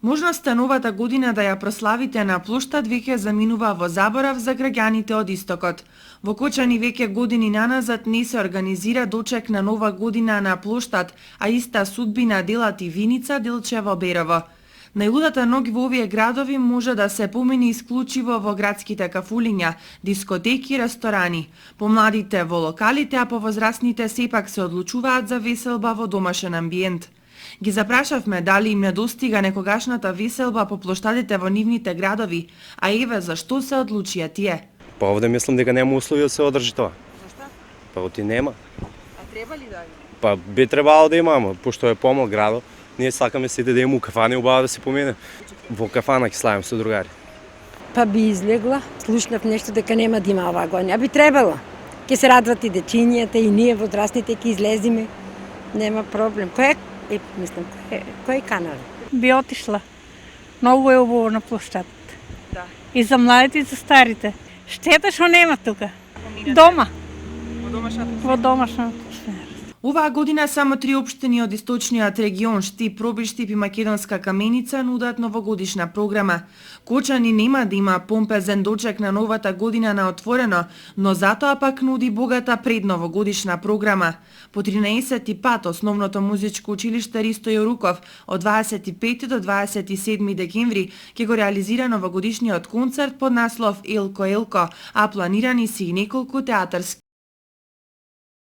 Можноста новата година да ја прославите на плоштад веќе заминува во заборав за граѓаните од истокот. Во Кочани веќе години наназад не се организира дочек на нова година на плоштад, а иста судбина делат и Виница, Делчево, Берово. Најлудата ноќ во овие градови може да се помини исклучиво во градските кафулиња, дискотеки и ресторани. Помладите во локалите, а повозрасните сепак се одлучуваат за веселба во домашен амбиент. Ги запрашавме дали им недостига некогашната веселба по плоштадите во нивните градови, а еве зашто се одлучија тие. Па овде мислам дека нема услови да се одржи тоа. Зашто? Па оти нема. А треба ли да има? Па би требало да имамо, пошто е помал градот. Ние сакаме сите да има у кафани, убаво да се помине. Во кафана ќе славим со другари. Па би излегла, слушнав нешто дека нема да има оваа година. Би требало. Ќе се радват и дечињата и ние возрастните ќе излеземе. Нема проблем. Кој канал? Би отишла. Многу е убаво на площад. Да. И за младите и за старите. Штета што нема тука. Дома. Во домашната атмосфера. Оваа година само 3 општини од источниот регион Штип, Пробиштип и Македонска Каменица нудат новогодишна програма. Кочани нема да има помпезен дочек на новата година на отворено, но затоа пак нуди богата предновогодишна програма. По 13 пат основното музичко училиште Ристо Јоруков од 25 до 27 декември ќе го реализира новогодишниот концерт под наслов Елко Елко, а планирани се и неколку театарски